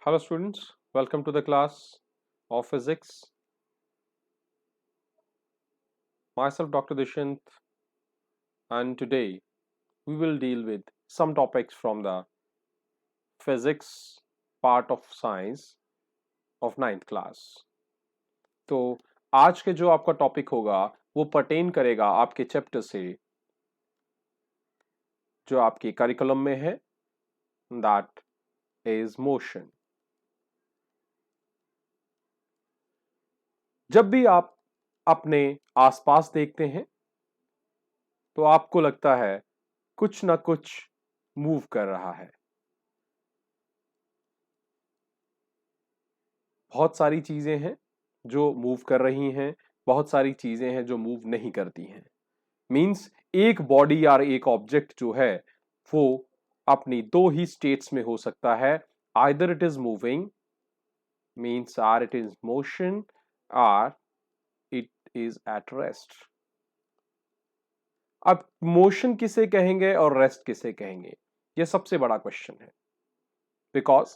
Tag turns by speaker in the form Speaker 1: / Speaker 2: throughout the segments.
Speaker 1: Hello students, welcome to the class of physics. Myself Dr. Dishant, and today we will deal with some topics from the physics part of science of 9th class. तो आज के जो आपका topic होगा वो pertain करेगा आपके chapter से जो आपके करिकुलम में है, दैट इज मोशन। जब भी आप अपने आसपास देखते हैं तो आपको लगता है कुछ ना कुछ मूव कर रहा है। बहुत सारी चीजें हैं जो मूव कर रही हैं, बहुत सारी चीजें हैं जो मूव नहीं करती हैं। मींस एक बॉडी या एक ऑब्जेक्ट जो है वो अपनी दो ही स्टेट्स में हो सकता है, either it is moving means or it is motion or it is at rest. अब मोशन किसे कहेंगे और रेस्ट किसे कहेंगे, यह सबसे बड़ा क्वेश्चन है। Because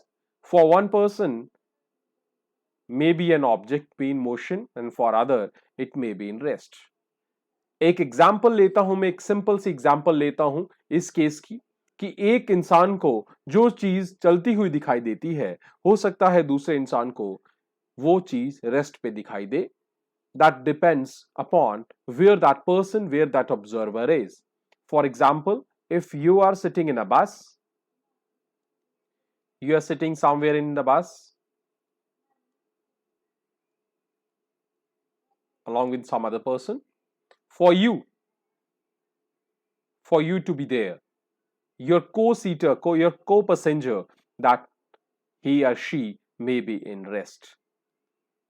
Speaker 1: for one person may be an object be in motion and for other it may be in rest। एक एग्जाम्पल लेता हूं मैं, एक सिंपल सी एग्जाम्पल लेता हूं इस केस की कि एक इंसान को जो चीज चलती हुई दिखाई देती है हो सकता है दूसरे इंसान को वो चीज रेस्ट पे दिखाई दे। That depends upon where that person, where that observer is. For example, if you are sitting in a bus, you are sitting somewhere in the bus along with some other person, for you to be there, your co-seater, your co-passenger, that he or she may be in rest।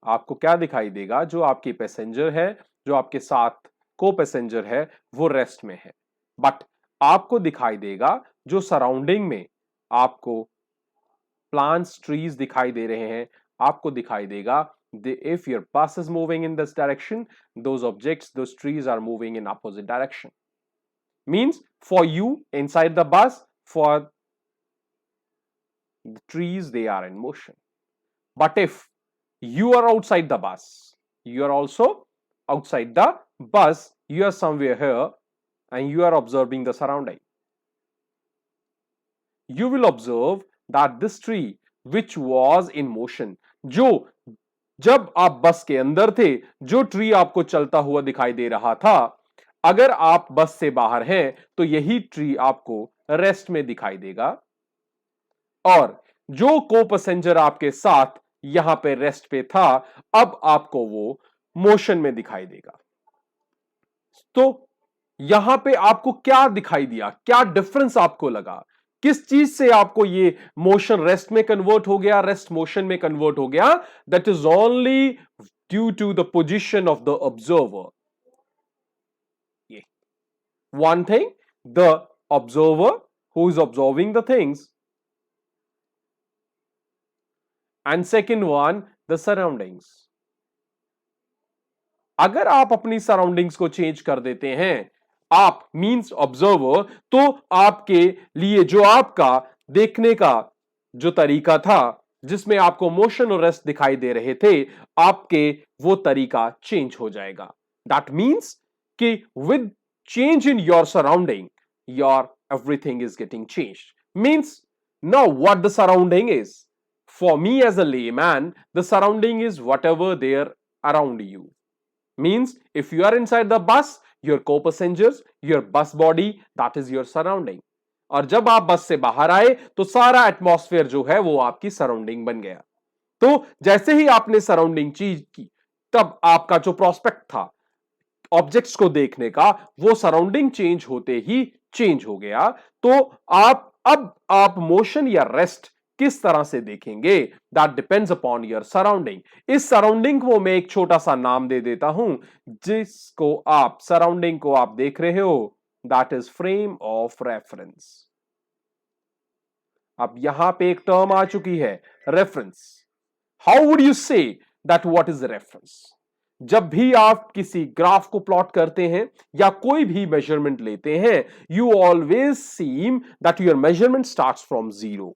Speaker 1: आपको क्या दिखाई देगा? जो आपके passenger है, जो आपके साथ को पैसेंजर है, वो रेस्ट में है। बट आपको दिखाई देगा जो सराउंडिंग में आपको प्लांट्स, ट्रीज दिखाई दे रहे हैं, आपको दिखाई देगा if your bus is moving in this direction, those objects, those trees are moving in opposite direction। Means for you inside the bus, for the trees, they are in motion। But if you are outside the bus, you are also outside the bus, you are somewhere here and you are observing the surrounding, you will observe that this tree which was in motion, जो जब आप बस के अंदर थे जो tree आपको चलता हुआ दिखाई दे रहा था, अगर आप बस से बाहर हैं तो यही ट्री आपको रेस्ट में दिखाई देगा, और जो को पैसेंजर आपके साथ यहां पे रेस्ट पे था अब आपको वो मोशन में दिखाई देगा। तो यहां पे आपको क्या दिखाई दिया, क्या डिफरेंस आपको लगा, किस चीज से आपको ये मोशन रेस्ट में कन्वर्ट हो गया, रेस्ट मोशन में कन्वर्ट हो गया? That is only due to the position of the observer. ये one thing, the observer who is observing the things, and second one the surroundings. अगर आप अपनी सराउंडिंग्स को चेंज कर देते हैं, आप मींस ऑब्जर्वर, तो आपके लिए जो आपका देखने का जो तरीका था जिसमें आपको मोशन और रेस्ट दिखाई दे रहे थे, आपके वो तरीका चेंज हो जाएगा। दैट मींस कि with change in your surrounding your everything is getting changed. Means now what the surrounding is, for me as a layman, the surrounding is whatever there around you. Means if you are inside the bus, your co-passengers, your bus body, that is your surrounding। और जब आप बस से बाहर आए तो सारा atmosphere जो है वो आपकी सराउंडिंग बन गया। तो जैसे ही आपने सराउंडिंग चीज की, तब आपका जो प्रोस्पेक्ट था ऑब्जेक्ट्स को देखने का, वो सराउंडिंग चेंज होते ही चेंज हो गया। तो अब आप मोशन या रेस्ट किस तरह से देखेंगे, that depends upon your surrounding. इस सराउंडिंग को मैं एक छोटा सा नाम दे देता हूं, जिसको आप सराउंडिंग को आप देख रहे हो, that is frame of reference. अब यहां पे एक टर्म आ चुकी है, reference. How would you say that what is reference? जब भी आप किसी ग्राफ को प्लॉट करते हैं या कोई भी मेजरमेंट लेते हैं, you always seem that your measurement starts from zero.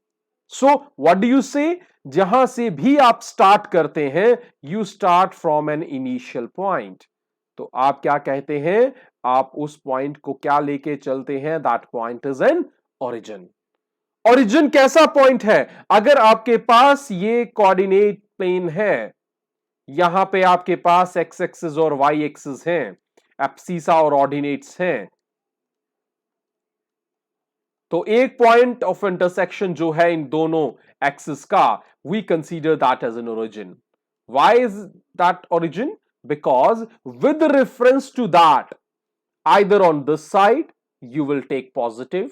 Speaker 1: So what do you से, जहां से भी आप स्टार्ट करते हैं, you start from an initial point. तो आप क्या कहते हैं, आप उस पॉइंट को क्या लेके चलते हैं, that point is an origin. Origin कैसा पॉइंट है, अगर आपके पास ये कोऑर्डिनेट प्लेन है, यहां पे आपके पास एक्स एक्सिस और वाई एक्सिस हैं, एब्सीसा और ऑर्डिनेट्स हैं, तो एक पॉइंट ऑफ इंटरसेक्शन जो है इन दोनों एक्सिस का, we consider that as an origin. Why is that origin? Because with reference to that, either on this side you will take positive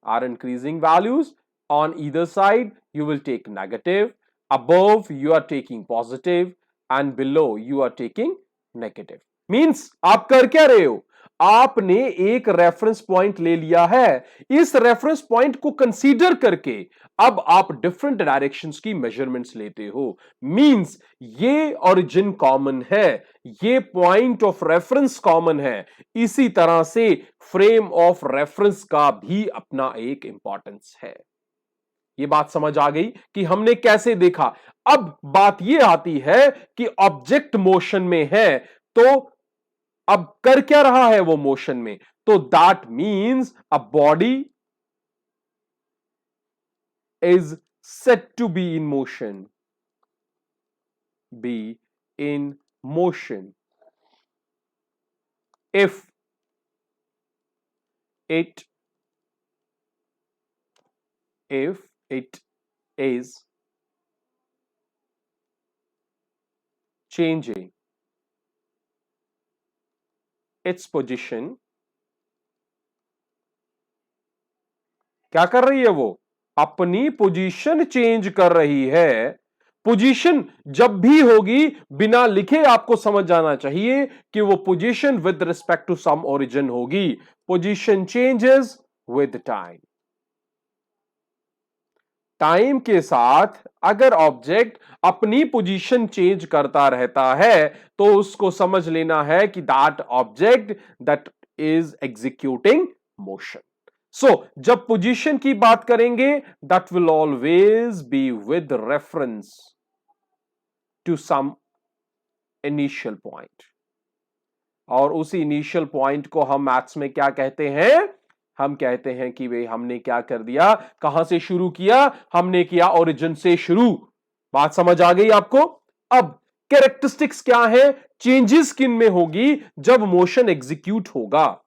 Speaker 1: or increasing values, on either side you will take negative, above you are taking positive and below you are taking negative। Means आप कर क्या रहे हो, आपने एक reference point ले लिया है, इस रेफरेंस पॉइंट को कंसीडर करके अब आप डिफरेंट डायरेक्शंस की मेजरमेंट्स लेते हो। मींस ये ओरिजिन कॉमन है, ये पॉइंट ऑफ रेफरेंस कॉमन है, इसी तरह से फ्रेम ऑफ रेफरेंस का भी अपना एक इंपॉर्टेंस है। ये बात समझ आ गई कि हमने कैसे देखा। अब बात यह आती है कि ऑब्जेक्ट मोशन में है, तो अब कर क्या रहा है वो मोशन में, तो that means a body is said to be in motion, be in motion if it is changing its position। क्या कर रही है वो, अपनी पोजीशन चेंज कर रही है। पोजीशन जब भी होगी, बिना लिखे आपको समझ जाना चाहिए कि वो position with respect to some origin होगी। Position changes with time, time के साथ अगर ऑब्जेक्ट अपनी पोजीशन चेंज करता रहता है, तो उसको समझ लेना है कि that object that is executing motion. So जब पोजीशन की बात करेंगे, that will always be with reference to some initial point, और उसी इनिशियल पॉइंट को हम मैथ्स में क्या कहते हैं, हम कहते हैं कि भाई हमने क्या कर दिया, कहां से शुरू किया, हमने किया ओरिजिन से शुरू। बात समझ आ गई आपको। अब कैरेक्टरिस्टिक्स क्या है, चेंजेस किन में होगी, जब मोशन एग्जीक्यूट होगा।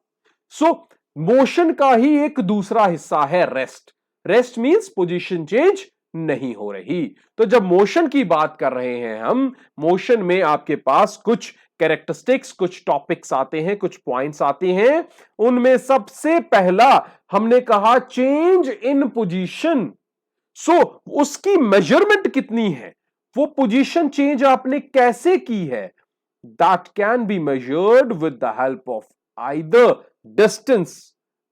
Speaker 1: सो मोशन का ही एक दूसरा हिस्सा है rest. Rest means position change नहीं हो रही। तो जब मोशन की बात कर रहे हैं हम, मोशन में आपके पास कुछ कैरेक्टरिस्टिक्स, कुछ टॉपिक्स आते हैं, कुछ पॉइंट्स आते हैं। उनमें सबसे पहला हमने कहा चेंज इन पोजीशन। सो उसकी मेजरमेंट कितनी है, वो पोजीशन चेंज आपने कैसे की है, that can be measured with the help of either distance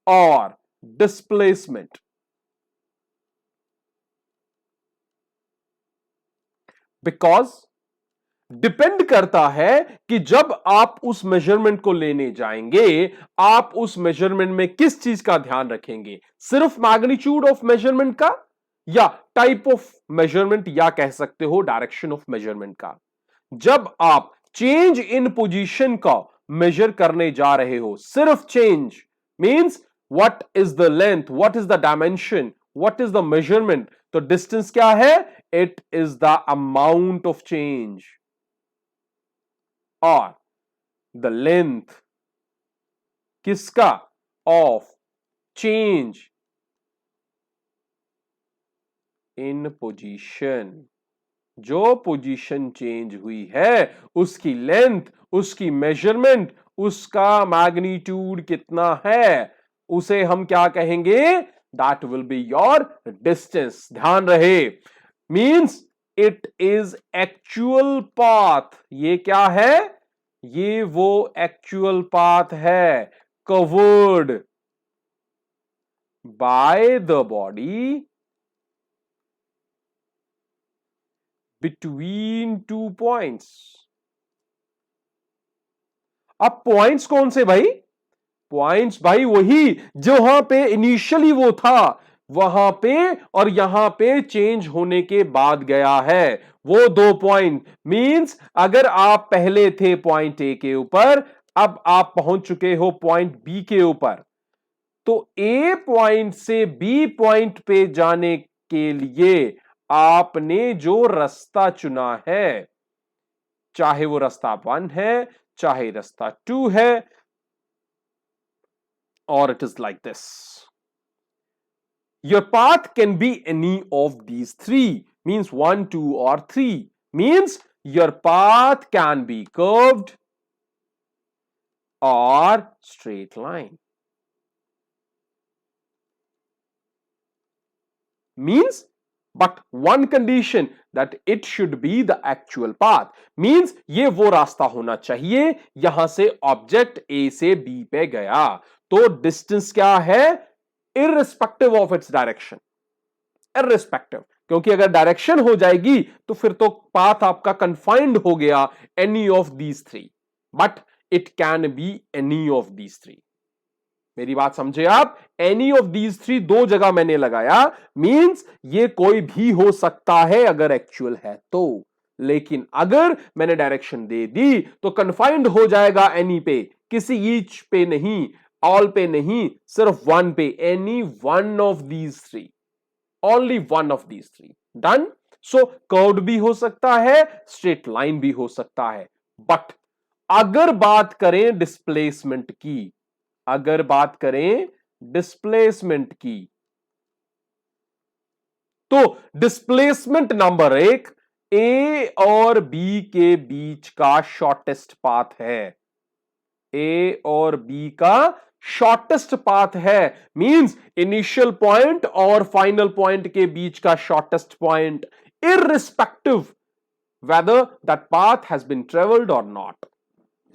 Speaker 1: और डिस्प्लेसमेंट। बिकॉज डिपेंड करता है कि जब आप उस मेजरमेंट को लेने जाएंगे, आप उस मेजरमेंट में किस चीज का ध्यान रखेंगे, सिर्फ मैग्नीट्यूड ऑफ मेजरमेंट का, या टाइप ऑफ मेजरमेंट, या कह सकते हो डायरेक्शन ऑफ मेजरमेंट का। जब आप चेंज इन पोजीशन का मेजर करने जा रहे हो, सिर्फ change means what is the length, what is the dimension, what is the measurement, तो डिस्टेंस क्या है, it is the amount of change, और द लेंथ किसका, ऑफ चेंज इन पोजीशन। जो पोजीशन चेंज हुई है उसकी लेंथ, उसकी मेजरमेंट, उसका मैग्नीट्यूड कितना है, उसे हम क्या कहेंगे, that will be your distance. ध्यान रहे, means it is actual path. ये क्या है, ये वो एक्चुअल पाथ है covered by the body between two points. अब पॉइंट्स कौन से भाई, पॉइंट्स भाई वही जहां पे इनिशियली वो था, वहां पे और यहां पे चेंज होने के बाद गया है वो 2 पॉइंट। मींस अगर आप पहले थे पॉइंट ए के ऊपर, अब आप पहुंच चुके हो पॉइंट बी के ऊपर, तो ए पॉइंट से बी पॉइंट पे जाने के लिए आपने जो रास्ता चुना है, चाहे वो रास्ता 1 है, चाहे रास्ता 2 है, और it is like this. Your path can be any of these three, means 1, 2 or 3, means your path can be curved or straight line, means but one condition that it should be the actual path, means ये वो रास्ता होना चाहिए यहां से object A से B पे गया। तो डिस्टेंस क्या है? Irrespective of its direction, irrespective, क्योंकि अगर डायरेक्शन हो जाएगी तो फिर तो पाथ आपका कंफाइंड हो गया any of these three, but it can be any of these three. मेरी बात समझे आप? एनी ऑफ दीज थ्री दो जगह मैंने लगाया, मींस ये कोई भी हो सकता है अगर एक्चुअल है तो, लेकिन अगर मैंने डायरेक्शन दे दी तो कंफाइंड हो जाएगा एनी पे, किसी ईच पे नहीं, ऑल पे नहीं, सिर्फ वन पे, any one of these three, only one of these three. Done? So curved भी हो सकता है, स्ट्रेट लाइन भी हो सकता है। बट अगर बात करें डिस्प्लेसमेंट की, अगर बात करें डिस्प्लेसमेंट की, तो डिस्प्लेसमेंट नंबर 1 ए और बी के बीच का शॉर्टेस्ट पाथ है। ए और बी का शॉर्टेस्ट पाथ है, मींस इनिशियल पॉइंट और फाइनल पॉइंट के बीच का shortest point, irrespective whether that path has been travelled or not.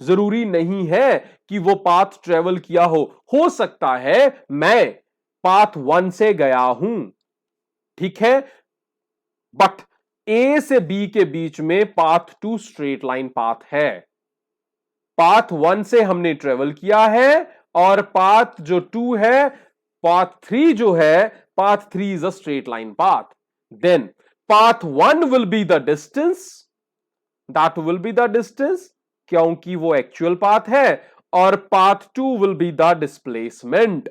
Speaker 1: जरूरी नहीं है कि वो पाथ ट्रेवल किया हो सकता है मैं पाथ 1 से गया हूं, ठीक है, बट ए से बी के बीच में पाथ 2 स्ट्रेट लाइन पाथ है। पाथ 1 से हमने ट्रेवल किया है और पाथ जो 2 है, पाथ 3 जो है, path 3 is a straight line path. Then path 1 will be the distance, that will be the distance क्योंकि वो एक्चुअल पाथ है, और path 2 will be the displacement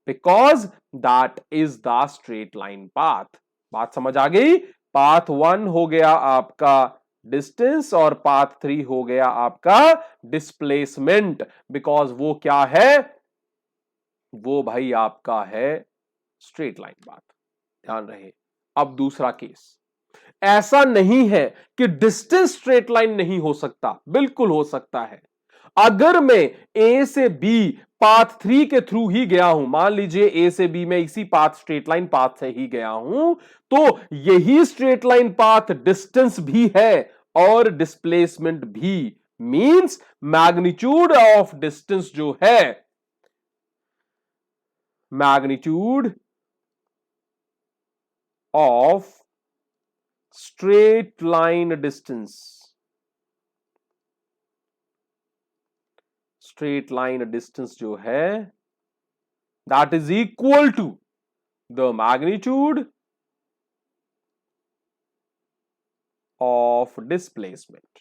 Speaker 1: because that is the straight line path. बात समझ आ गई? Path 1 हो गया आपका डिस्टेंस और पाथ 3 हो गया आपका डिस्प्लेसमेंट, बिकॉज वो क्या है? वो भाई आपका है स्ट्रेट लाइन पाथ। ध्यान रहे। अब दूसरा केस, ऐसा नहीं है कि डिस्टेंस स्ट्रेट लाइन नहीं हो सकता, बिल्कुल हो सकता है। अगर मैं ए से बी पाथ 3 के थ्रू ही गया हूं, मान लीजिए ए से बी में इसी पाथ स्ट्रेट लाइन पाथ से ही गया हूं, तो यही स्ट्रेट लाइन पाथ डिस्टेंस भी है और डिस्प्लेसमेंट भी, मींस मैग्नीट्यूड ऑफ डिस्टेंस जो है, magnitude of straight line distance, straight line distance जो है, that is equal to the magnitude of displacement,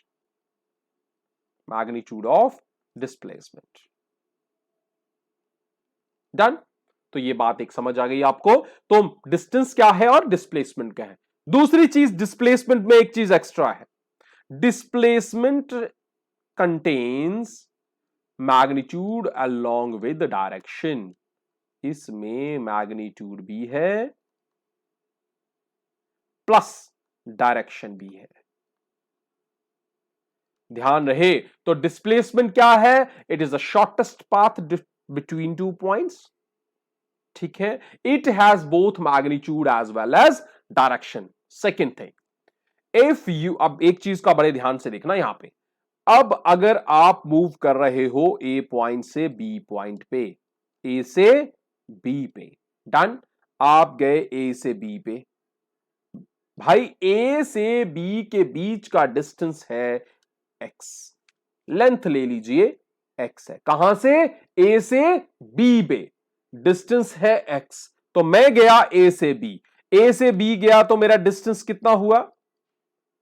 Speaker 1: magnitude of displacement. Done? तो ये बात एक समझ आ गई आपको। तो डिस्टेंस क्या है और डिस्प्लेसमेंट क्या है। दूसरी चीज, डिस्प्लेसमेंट में एक चीज एक्स्ट्रा है, displacement contains magnitude along with direction. इसमें मैग्नीट्यूड भी है प्लस डायरेक्शन भी है। ध्यान रहे, तो डिस्प्लेसमेंट क्या है? It is the shortest path between 2 points, ठीक है। It has both magnitude as well as direction. Second thing, if you, अब एक चीज का बड़े ध्यान से देखना यहां पे, अब अगर आप मूव कर रहे हो ए पॉइंट से बी पॉइंट पे, ए से बी पे, डन, आप गए ए से बी पे, भाई ए से बी के बीच का डिस्टेंस है एक्स, लेंथ ले लीजिए एक्स है। कहां से? ए से बी पे डिस्टेंस है एक्स, तो मैं गया ए से बी, ए से बी गया तो मेरा डिस्टेंस कितना हुआ?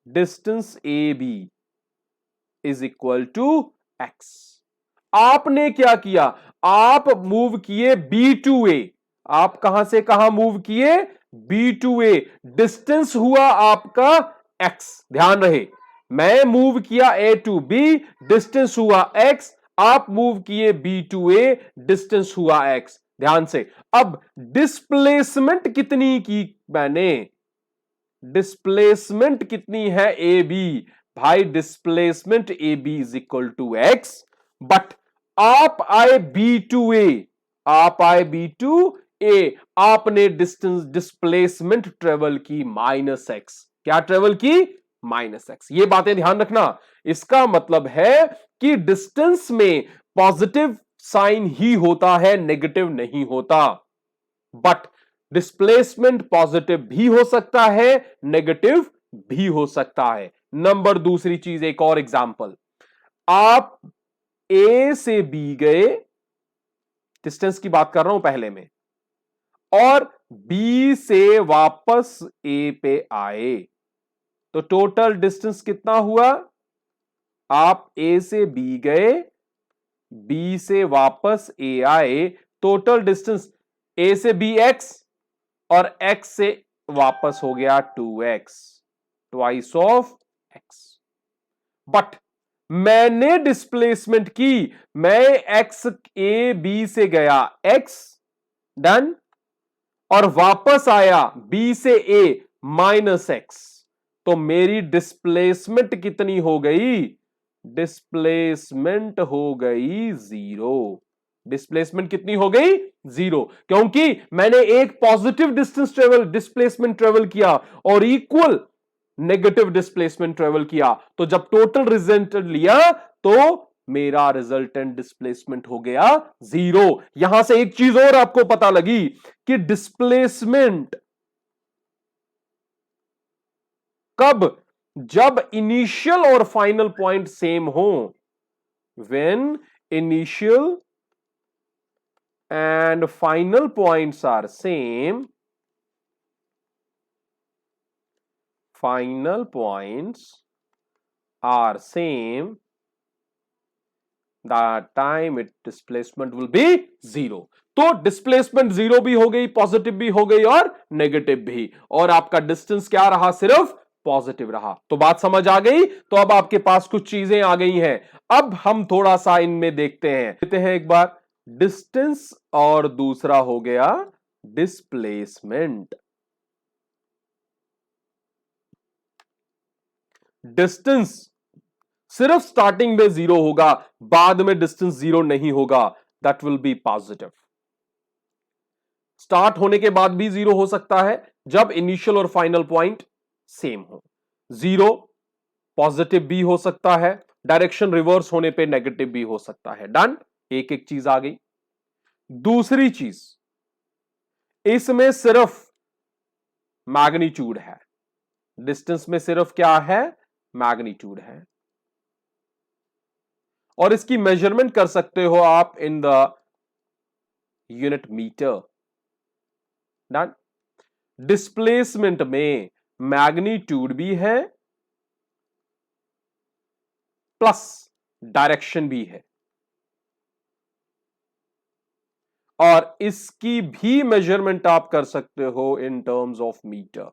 Speaker 1: Distance A B is equal to X. आपने क्या किया? आप मूव किए बी टू ए। आप कहां से कहां मूव किए? B to A. डिस्टेंस हुआ आपका एक्स। ध्यान रहे, मैं मूव किया ए टू बी, डिस्टेंस हुआ एक्स। आप मूव किए बी टू ए, डिस्टेंस हुआ एक्स। ध्यान से, अब डिस्प्लेसमेंट कितनी की मैंने? डिस्प्लेसमेंट कितनी है? A B. भाई displacement A B is equal to X, but आप आए बी टू ए, आप आए बी टू ए, आपने डिस्टेंस डिस्प्लेसमेंट ट्रेवल की माइनस एक्स। क्या ट्रेवल की? Minus x. ये बातें ध्यान रखना। इसका मतलब है कि डिस्टेंस में पॉजिटिव साइन ही होता है, नेगेटिव नहीं होता। बट डिस्प्लेसमेंट पॉजिटिव भी हो सकता है, नेगेटिव भी हो सकता है। नंबर दूसरी चीज, एक और एग्जांपल, आप ए से बी गए, डिस्टेंस की बात कर रहा हूं पहले में, और बी से वापस ए पे आए, तो टोटल डिस्टेंस कितना हुआ? आप ए से बी गए, बी से वापस ए आए, टोटल डिस्टेंस ए से बी एक्स, और x से वापस हो गया 2x, twice of x। But मैंने डिस्प्लेसमेंट की, मैं x a b से गया x, डन, और वापस आया b से a माइनस x, तो मेरी डिस्प्लेसमेंट कितनी हो गई? डिस्प्लेसमेंट हो गई 0। डिस्प्लेसमेंट कितनी हो गई? 0, क्योंकि मैंने एक positive distance travel displacement travel किया और इक्वल नेगेटिव डिस्प्लेसमेंट ट्रेवल किया, तो जब टोटल रिजल्टेंट लिया तो मेरा रिजल्टेंट डिस्प्लेसमेंट हो गया 0। यहां से एक चीज और आपको पता लगी कि डिस्प्लेसमेंट कब? जब इनिशियल और फाइनल पॉइंट सेम हो। When initial and final points are same, final points are same, the time it displacement will be 0। तो डिस्प्लेसमेंट 0 भी हो गई, पॉजिटिव भी हो गई और नेगेटिव भी, और आपका डिस्टेंस क्या रहा? सिर्फ पॉजिटिव रहा। तो बात समझ आ गई? तो अब आपके पास कुछ चीजें आ गई हैं। अब हम थोड़ा सा इनमें देखते हैं एक बार। डिस्टेंस और दूसरा हो गया डिस्प्लेसमेंट। डिस्टेंस सिर्फ स्टार्टिंग में 0 होगा, बाद में डिस्टेंस 0 नहीं होगा, that will B positive. Start होने के बाद भी 0 हो सकता है जब इनिशियल और फाइनल पॉइंट सेम हो। 0 पॉजिटिव भी हो सकता है, डायरेक्शन रिवर्स होने पे नेगेटिव भी हो सकता है। डन, एक एक चीज आ गई। दूसरी चीज, इसमें सिर्फ मैग्नीट्यूड है, डिस्टेंस में सिर्फ क्या है? मैग्नीट्यूड है, और इसकी मेजरमेंट कर सकते हो आप in the unit metre. Done. Displacement में मैग्नीट्यूड भी है प्लस डायरेक्शन भी है, और इसकी भी मेजरमेंट आप कर सकते हो इन टर्म्स ऑफ मीटर।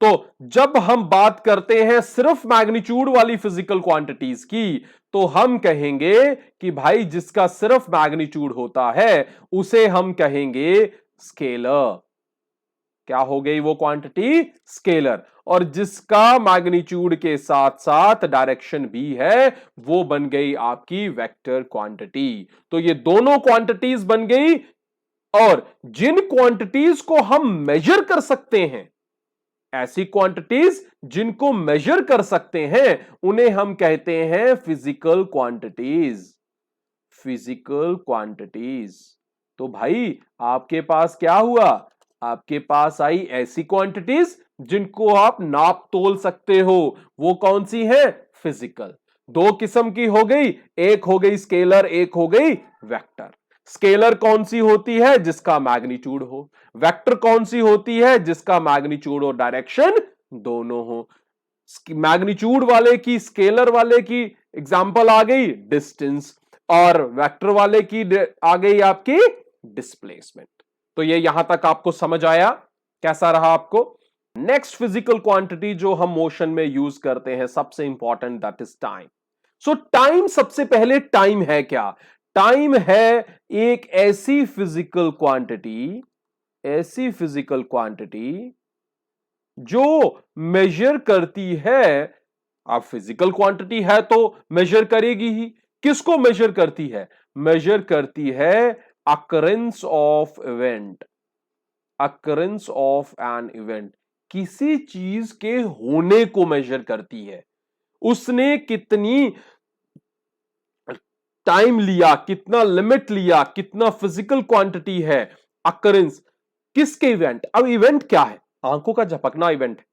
Speaker 1: तो जब हम बात करते हैं सिर्फ मैग्नीट्यूड वाली फिजिकल क्वांटिटीज की, तो हम कहेंगे कि भाई जिसका सिर्फ मैग्नीट्यूड होता है उसे हम कहेंगे स्केलर। क्या हो गई वो क्वांटिटी? स्केलर। और जिसका मैग्नीट्यूड के साथ साथ डायरेक्शन भी है वो बन गई आपकी वेक्टर क्वांटिटी। तो ये दोनों क्वांटिटीज बन गई, और जिन क्वांटिटीज को हम मेजर कर सकते हैं, ऐसी क्वांटिटीज जिनको मेजर कर सकते हैं, उन्हें हम कहते हैं फिजिकल क्वांटिटीज। Physical quantities. तो भाई आपके पास क्या हुआ? आपके पास आई ऐसी क्वांटिटीज जिनको आप नाप तोल सकते हो। वो कौन सी है? फिजिकल। दो किस्म की हो गई, एक हो गई स्केलर, एक हो गई वेक्टर। स्केलर कौन सी होती है? जिसका मैग्नीट्यूड हो। वेक्टर कौन सी होती है? जिसका मैग्नीट्यूड और डायरेक्शन दोनों हो। मैग्नीट्यूड वाले की, स्केलर वाले की एग्जांपल आ गई डिस्टेंस, और वेक्टर वाले की आ गई आपकी डिस्प्लेसमेंट। तो ये यहां तक आपको समझ आया? कैसा रहा आपको? नेक्स्ट फिजिकल क्वांटिटी जो हम मोशन में यूज करते हैं, सबसे important, that is time. So time, सबसे पहले टाइम है क्या? टाइम है एक ऐसी फिजिकल क्वांटिटी, ऐसी फिजिकल क्वांटिटी जो मेजर करती है। अब फिजिकल क्वांटिटी है तो मेजर करेगी ही। किसको मेजर करती है? मेजर करती है occurrence of event, occurrence of an event. किसी चीज के होने को मेजर करती है। उसने कितनी टाइम लिया, कितना लिमिट लिया, कितना फिजिकल क्वांटिटी है, अकरेंस किसके इवेंट। अब इवेंट क्या है? आंखों का झपकना इवेंट है,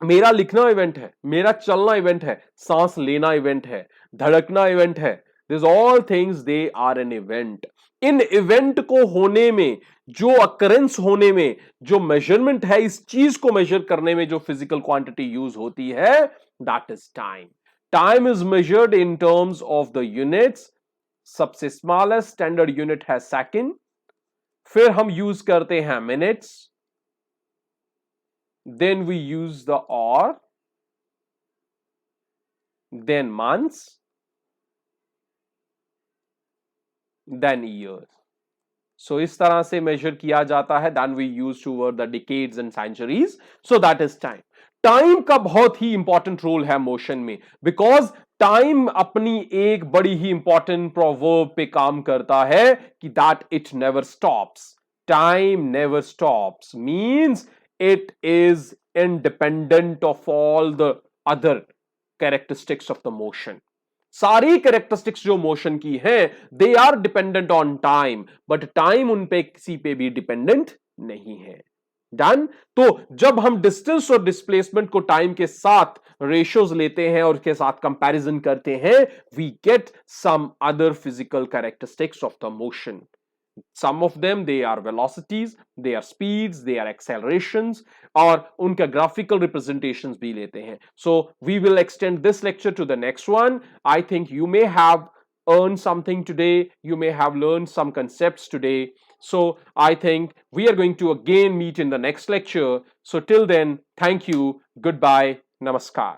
Speaker 1: मेरा लिखना इवेंट है, मेरा चलना इवेंट है, सांस लेना इवेंट है, धड़कना इवेंट है। This all things they are an event. इन इवेंट को होने में, जो अकरेंस होने में, जो मेजरमेंट है, इस चीज को मेजर करने में जो फिजिकल क्वांटिटी यूज होती है, that is time. Time is measured in terms of the units. सबसे स्मॉलेस्ट स्टैंडर्ड यूनिट है सेकंड, फिर हम यूज करते हैं minutes, then we use the hour, then months, then years. So इस तरह से मेजर किया जाता है। then we use toward the decades and centuries. So that is time. Time का बहुत ही इंपॉर्टेंट रोल है मोशन में, बिकॉज टाइम अपनी एक बड़ी ही इंपॉर्टेंट प्रोवर्ब पे काम करता है कि that it never stops. Time never stops means it is independent of all the other characteristics of the motion. सारी कैरेक्टरिस्टिक्स जो मोशन की हैं, they are dependent on time, but time उन पे किसी पे भी डिपेंडेंट नहीं है। डन। तो जब हम डिस्टेंस और डिस्प्लेसमेंट को टाइम के साथ रेशियोज लेते हैं और उसके साथ कंपैरिजन करते हैं, we get some other physical characteristics of the motion. Some of them, they are velocities, they are speeds, they are accelerations, और उनका graphical representations भी लेते हैं। So we will extend this lecture to the next one. I think you may have earned something today, you may have learned some concepts today. So I think we are going to again meet in the next lecture. So till then, thank you, goodbye, namaskar.